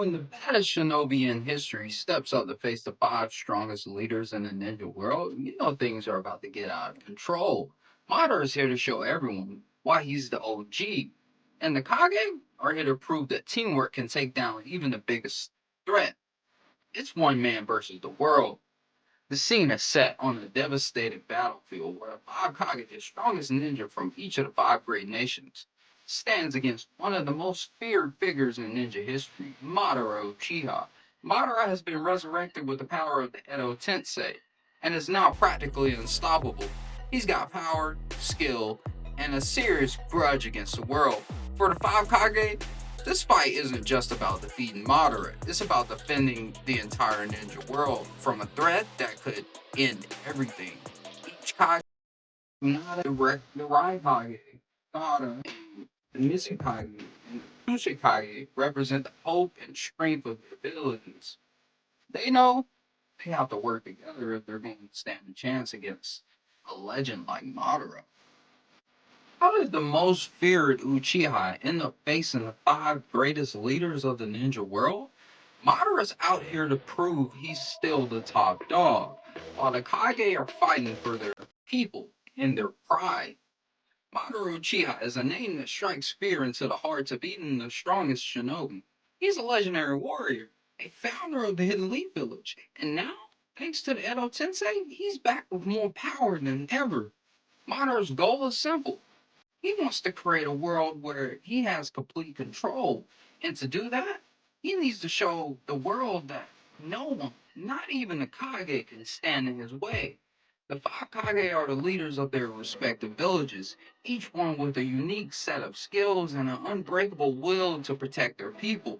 When the baddest shinobi in history steps up to face the five strongest leaders in the ninja world, you know things are about to get out of control. Madara is here to show everyone why he's the OG, and the Kage are here to prove that teamwork can take down even the biggest threat. It's one man versus the world. The scene is set on a devastated battlefield where the five Kage, the strongest ninja from each of the five great nations, stands against one of the most feared figures in ninja history, Madara Uchiha. Madara has been resurrected with the power of the Edo Tensei and is now practically unstoppable. He's got power, skill, and a serious grudge against the world. For the five Kage, this fight isn't just about defeating Madara, it's about defending the entire ninja world from a threat that could end everything. Each Kage is not a direct the Raikage, Madara, the Mizukage, and the Kushikage represent the hope and strength of their abilities. They know they have to work together if they're going to stand a chance against a legend like Madara. How did the most feared Uchiha end up facing the five greatest leaders of the ninja world? Madara's out here to prove he's still the top dog, while the Kage are fighting for their people and their pride. Madara Uchiha is a name that strikes fear into the hearts of even the strongest shinobi. He's a legendary warrior, a founder of the Hidden Leaf Village, and now, thanks to the Edo Tensei, he's back with more power than ever. Madara's goal is simple. He wants to create a world where he has complete control. And to do that, he needs to show the world that no one, not even the Kage, can stand in his way. The five Kage are the leaders of their respective villages, each one with a unique set of skills and an unbreakable will to protect their people.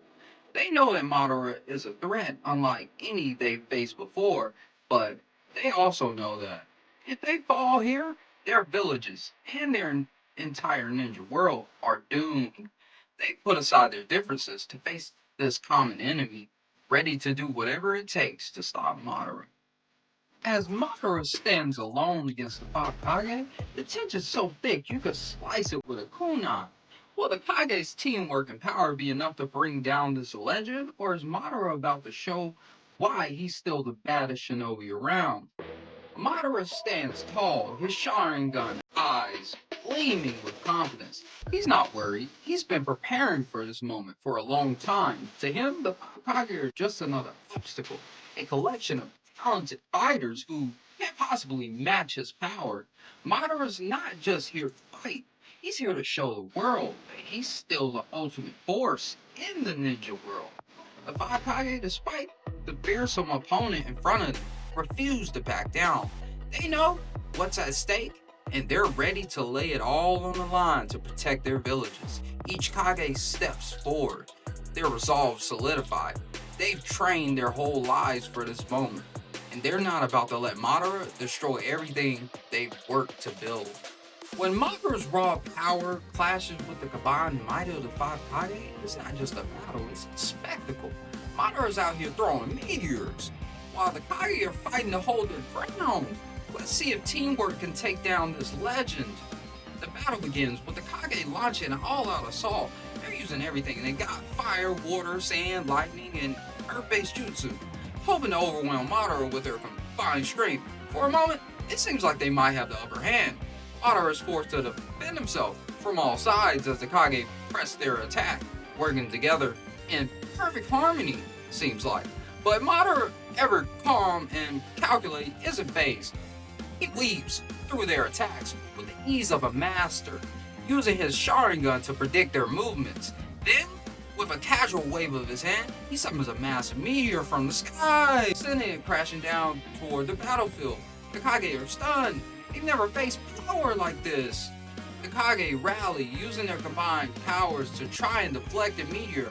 They know that Madara is a threat, unlike any they've faced before, but they also know that if they fall here, their villages and their entire ninja world are doomed. They put aside their differences to face this common enemy, ready to do whatever it takes to stop Madara. As Madara stands alone against the five Kage, the tension's so thick you could slice it with a kunai. Will the Kage's teamwork and power be enough to bring down this legend, or is Madara about to show why he's still the baddest shinobi around? Madara stands tall, his Sharingan eyes gleaming with confidence. He's not worried. He's been preparing for this moment for a long time. To him, the Hokage are just another obstacle, a collection of talented fighters who can't possibly match his power. Madara's not just here to fight. He's here to show the world that he's still the ultimate force in the ninja world. The five Kage, despite the fearsome opponent in front of them, refuse to back down. They know what's at stake, and they're ready to lay it all on the line to protect their villages. Each Kage steps forward, their resolve solidified. They've trained their whole lives for this moment, and they're not about to let Madara destroy everything they've worked to build. When Madara's raw power clashes with the combined might of the five Kage, it's not just a battle, it's a spectacle. Madara's out here throwing meteors, while the Kage are fighting to hold their ground. Let's see if teamwork can take down this legend. The battle begins with the Kage launching an all-out assault. They're using everything they got: fire, water, sand, lightning, and earth-based jutsu, hoping to overwhelm Madara with their combined strength. For a moment, it seems like they might have the upper hand. Madara is forced to defend himself from all sides as the Kage press their attack, working together in perfect harmony, seems like. But Madara, ever calm and calculating, isn't phased. He weaves through their attacks with the ease of a master, using his Sharingan to predict their movements. Then, with a casual wave of his hand, he summons a massive meteor from the sky, sending it crashing down toward the battlefield. The Kage are stunned. They've never faced power like this. The Kage rally, using their combined powers to try and deflect the meteor.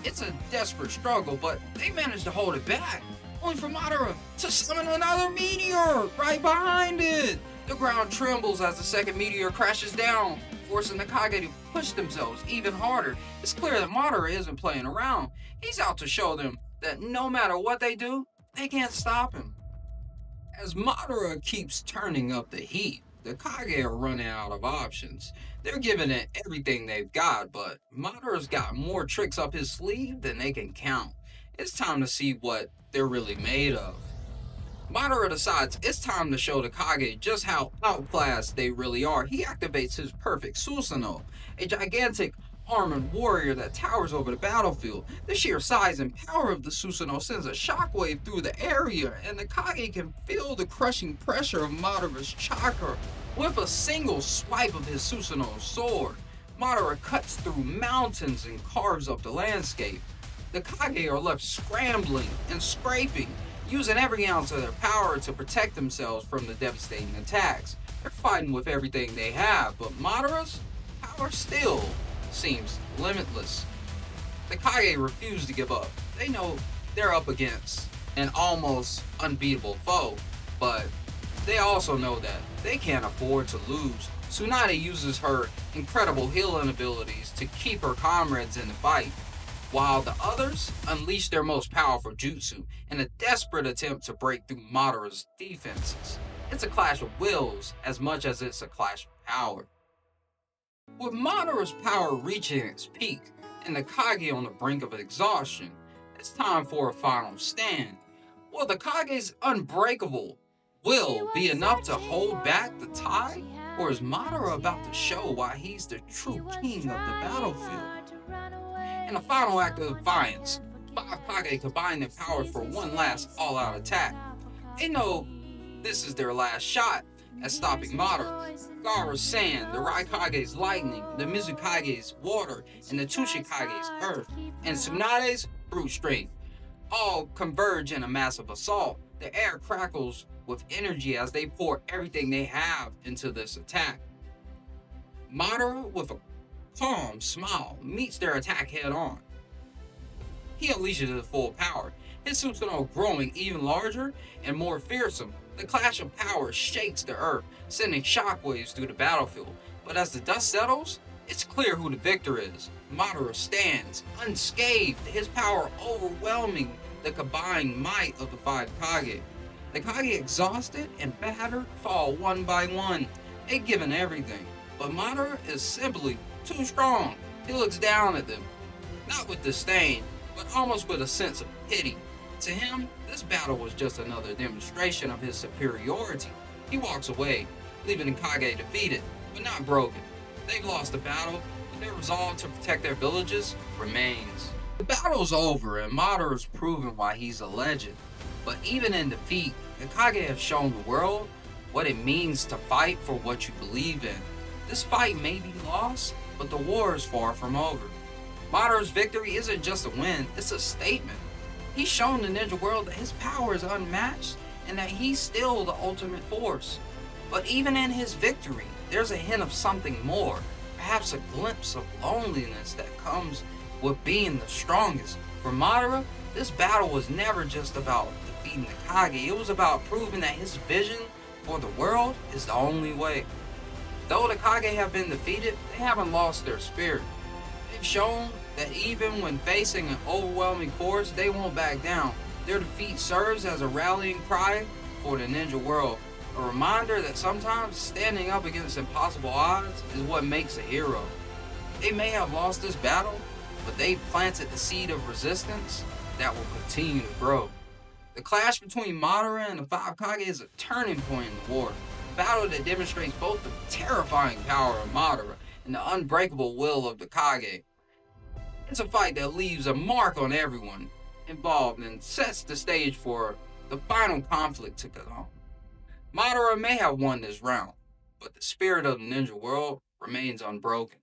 It's a desperate struggle, but they manage to hold it back, only for Madara to summon another meteor right behind it. The ground trembles as the second meteor crashes down, forcing the Kage to push themselves even harder. It's clear that Madara isn't playing around. He's out to show them that no matter what they do, they can't stop him. As Madara keeps turning up the heat, the Kage are running out of options. They're giving it everything they've got, but Madara's got more tricks up his sleeve than they can count. It's time to see what they're really made of. Madara decides it's time to show the Kage just how outclassed they really are. He activates his perfect Susanoo, a gigantic armored warrior that towers over the battlefield. The sheer size and power of the Susanoo sends a shockwave through the area, and the Kage can feel the crushing pressure of Madara's chakra. With a single swipe of his Susanoo sword, Madara cuts through mountains and carves up the landscape. The Kage are left scrambling and scraping, using every ounce of their power to protect themselves from the devastating attacks. They're fighting with everything they have, but Madara's power still seems limitless. The Kage refuse to give up. They know they're up against an almost unbeatable foe, but they also know that they can't afford to lose. Tsunade uses her incredible healing abilities to keep her comrades in the fight, while the others unleash their most powerful jutsu in a desperate attempt to break through Madara's defenses. It's a clash of wills as much as it's a clash of power. With Madara's power reaching its peak and the Kage on the brink of exhaustion, it's time for a final stand. Will the Kage's unbreakable will be enough to hold back the tide? Or is Madara about to show why he's the true king of the battlefield? In the final act of defiance, 5 Kage combine their powers for one last all-out attack. They know this is their last shot at stopping Madara. Gaara's sand, the Raikage's lightning, the Mizukage's water, and the Tsuchikage's earth, and Tsunade's brute strength all converge in a massive assault. The air crackles with energy as they pour everything they have into this attack. Madara, with a calm smile, meets their attack head on. He unleashes his full power, his Susanoo growing even larger and more fearsome. The clash of power shakes the earth, sending shockwaves through the battlefield. But as the dust settles, it's clear who the victor is. Madara stands, unscathed, his power overwhelming the combined might of the 5 Kage. The Kage, exhausted and battered, fall one by one. They've given everything, but Madara is simply too strong. He looks down at them, not with disdain, but almost with a sense of pity. To him, this battle was just another demonstration of his superiority. He walks away, leaving the Kage defeated, but not broken. They've lost the battle, but their resolve to protect their villages remains. The battle's over, and Madara's proven why he's a legend. But even in defeat, the Kage have shown the world what it means to fight for what you believe in. This fight may be lost, but the war is far from over. Madara's victory isn't just a win, it's a statement. He's shown the ninja world that his power is unmatched and that he's still the ultimate force. But even in his victory, there's a hint of something more, perhaps a glimpse of loneliness that comes with being the strongest. For Madara, this battle was never just about defeating the Kage, it was about proving that his vision for the world is the only way. Though the Kage have been defeated, they haven't lost their spirit. They've shown that even when facing an overwhelming force, they won't back down. Their defeat serves as a rallying cry for the ninja world, a reminder that sometimes standing up against impossible odds is what makes a hero. They may have lost this battle, but they planted the seed of resistance that will continue to grow. The clash between Madara and the 5 Kage is a turning point in the war, a battle that demonstrates both the terrifying power of Madara and the unbreakable will of the Kage. It's a fight that leaves a mark on everyone involved and sets the stage for the final conflict to come. Madara may have won this round, but the spirit of the ninja world remains unbroken.